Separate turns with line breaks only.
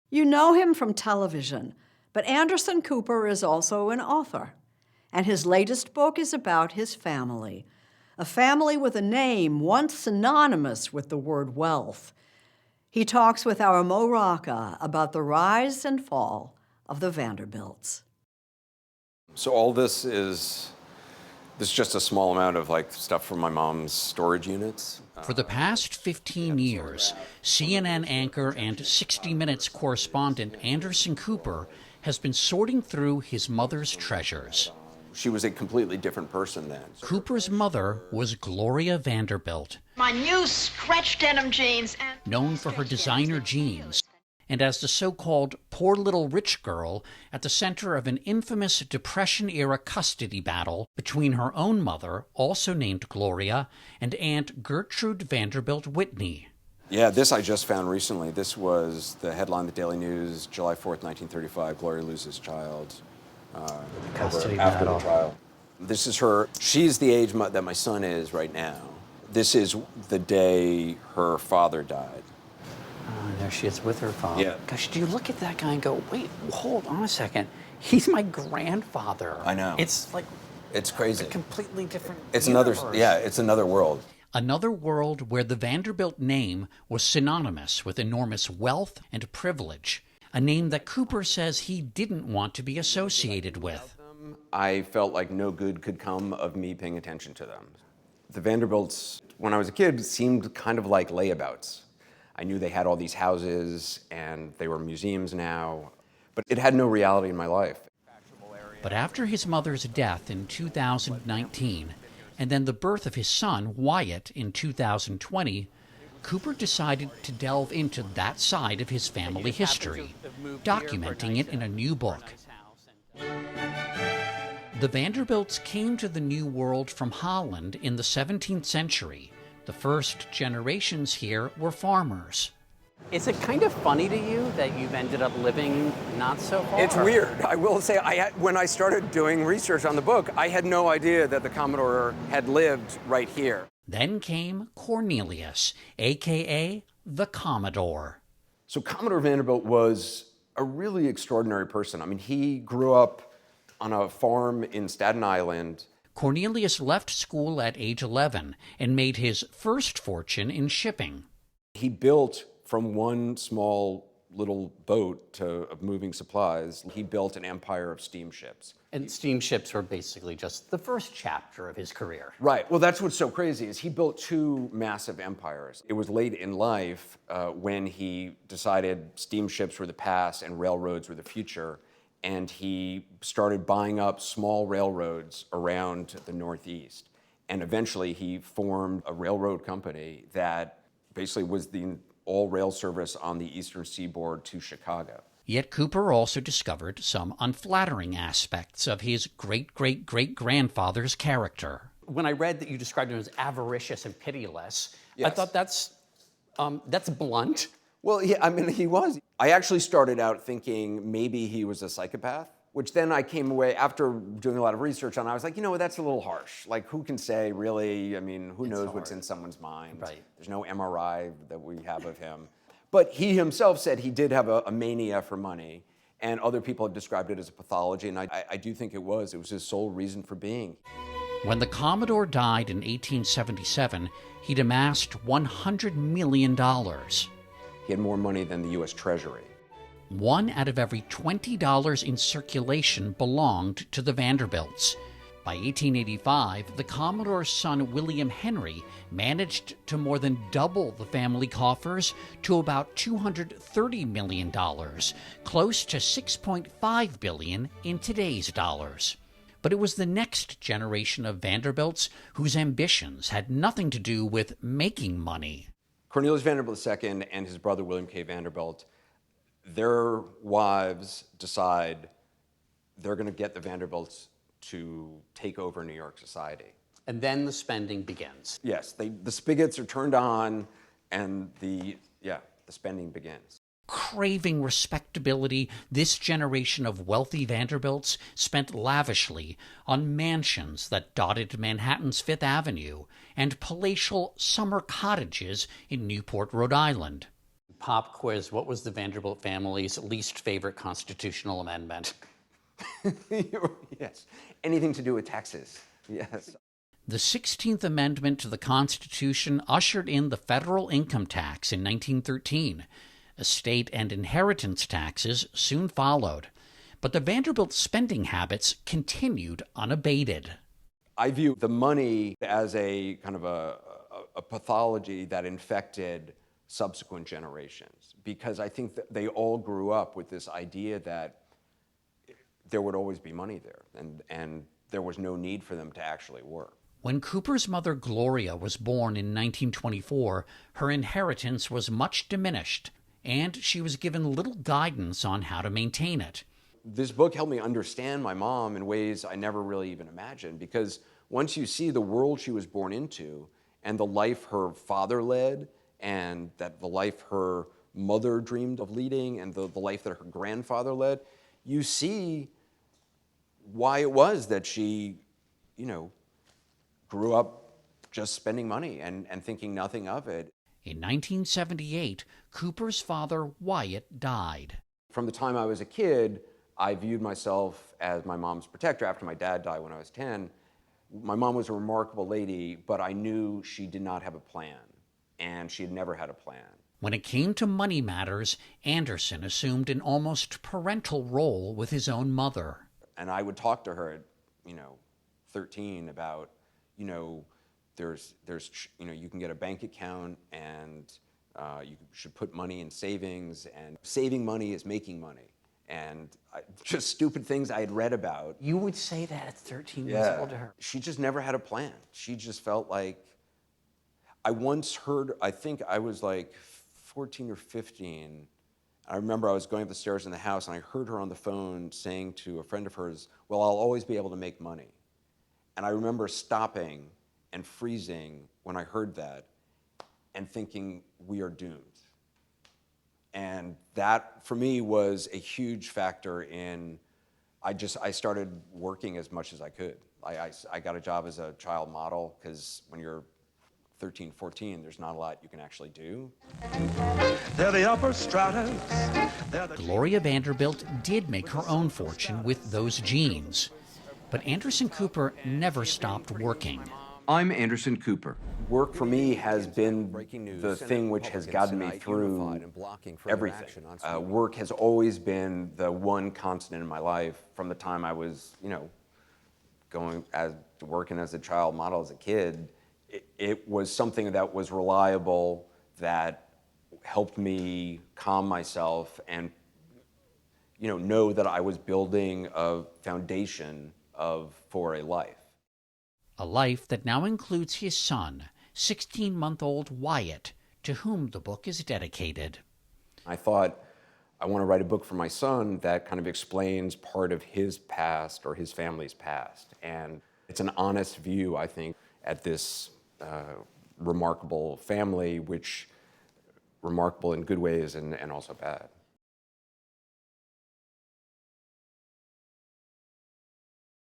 You know him from television, but Anderson Cooper is also an author, and his latest book is about his family, a family with a name once synonymous with the word wealth. He talks with our Mo Rocca about the rise and fall of the Vanderbilts.
So all this is just a small amount of stuff from my mom's storage units.
For the past 15 years, CNN anchor and 60 Minutes correspondent Anderson Cooper has been sorting through his mother's treasures.
She was a completely different person then.
Cooper's mother was Gloria Vanderbilt,
My new stretch denim jeans and
known for her designer jeans, and as the so-called poor little rich girl at the center of an infamous Depression-era custody battle between her own mother, also named Gloria, and Aunt Gertrude Vanderbilt Whitney.
Yeah, this I just found recently. This was the headline of the Daily News, July 4th, 1935, Gloria loses child
Custody
after
battle.
the trial. This is her. She's the age that my son is right now. This is the day her father died.
Oh, there she is with her father.
Yeah.
Gosh, do you look at that guy and go, wait, hold on a second. He's my grandfather.
I know.
It's like
It's crazy.
a completely different
It's
universe.
it's another world.
Another world where the Vanderbilt name was synonymous with enormous wealth and privilege, a name that Cooper says he didn't want to be associated with.
I felt like no good could come of me paying attention to them. The Vanderbilts, when I was a kid, seemed kind of like layabouts. I knew they had all these houses and they were museums now, but it had no reality in my life.
But after his mother's death in 2019, and then the birth of his son, Wyatt, in 2020, Cooper decided to delve into that side of his family history, documenting it in a new book. The Vanderbilts came to the New World from Holland in the 17th century. The first generations here were farmers.
Is it kind of funny to you that you've ended up living not so far?
It's weird. I will say, when I started doing research on the book, I had no idea that the Commodore had lived right here.
Then came Cornelius, a.k.a. the Commodore.
So Commodore Vanderbilt was a really extraordinary person. I mean, he grew up on a farm in Staten Island.
Cornelius left school at age 11 and made his first fortune in shipping.
He built from one small little boat of moving supplies, he built an empire of steamships.
And steamships were basically just the first chapter of his career.
Right. Well, that's what's so crazy is he built two massive empires. It was late in life when he decided steamships were the past and railroads were the future, and he started buying up small railroads around the Northeast. And eventually he formed a railroad company that basically was the all rail service on the eastern seaboard to Chicago.
Yet Cooper also discovered some unflattering aspects of his great-great-great-grandfather's character.
When I read that you described him as avaricious and pitiless, I
Yes.
thought that's blunt.
Well, yeah, I mean, he was. I actually started out thinking maybe he was a psychopath, which then I came away, after doing a lot of research on it, I was like, that's a little harsh. Like, who can say, really? I mean, who knows what's in someone's mind?
Right.
There's no MRI that we have of him. But he himself said he did have a mania for money, and other people have described it as a pathology, and I do think it was. It was his sole reason for being.
When the Commodore died in 1877, he'd amassed $100 million.
He had more money than the U.S. Treasury.
1 out of every $20 in circulation belonged to the Vanderbilts. By 1885, the Commodore's son William Henry managed to more than double the family coffers to about $230 million, close to $6.5 billion in today's dollars. But it was the next generation of Vanderbilts whose ambitions had nothing to do with making money.
Cornelius Vanderbilt II and his brother William K. Vanderbilt, their wives decide they're going to get the Vanderbilts to take over New York society.
And then the spending begins.
Yes, the spigots are turned on, and the spending begins.
Craving respectability, this generation of wealthy Vanderbilts spent lavishly on mansions that dotted Manhattan's Fifth Avenue and palatial summer cottages in Newport, Rhode Island.
Pop quiz. What was the Vanderbilt family's least favorite constitutional amendment?
Yes. Anything to do with Texas. Yes.
The 16th Amendment to the Constitution ushered in the federal income tax in 1913. Estate and inheritance taxes soon followed. But the Vanderbilt spending habits continued unabated.
I view the money as a kind of a pathology that infected subsequent generations, because I think that they all grew up with this idea that there would always be money there, and there was no need for them to actually work.
When Cooper's mother Gloria was born in 1924, her inheritance was much diminished, and she was given little guidance on how to maintain it.
This book helped me understand my mom in ways I never really even imagined, because once you see the world she was born into and the life her father led, and that the life her mother dreamed of leading, and the life that her grandfather led, you see why it was that she, grew up just spending money and thinking nothing of it.
In 1978, Cooper's father, Wyatt, died.
From the time I was a kid, I viewed myself as my mom's protector. After my dad died when I was 10, my mom was a remarkable lady, but I knew she did not have a plan, and she had never had a plan.
When it came to money matters, Anderson assumed an almost parental role with his own mother.
And I would talk to her at, 13 about, there's, you can get a bank account, and you should put money in savings, and saving money is making money. And just stupid things I had read about.
You would say that at 13 years old to her?
She just never had a plan. She just felt like, I once heard, I think I was like 14 or 15. I remember I was going up the stairs in the house, and I heard her on the phone saying to a friend of hers, well, I'll always be able to make money. And I remember stopping and freezing when I heard that and thinking, we are doomed. And that, for me, was a huge factor in, I started working as much as I could. I got a job as a child model, because when you're 13, 14, there's not a lot you can actually do.
They're the upper stratas.
Gloria Vanderbilt did make her own fortune with those genes. But Anderson Cooper never stopped working.
I'm Anderson Cooper. Work for me has been the thing which has gotten me through everything. Work has always been the one constant in my life from the time I was, working as a child model as a kid. It was something that was reliable, that helped me calm myself and, know that I was building a foundation for a life.
A life that now includes his son, 16-month-old Wyatt, to whom the book is dedicated.
I thought, I want to write a book for my son that kind of explains part of his past or his family's past. And it's an honest view, I think, at this remarkable family, which remarkable in good ways and also bad.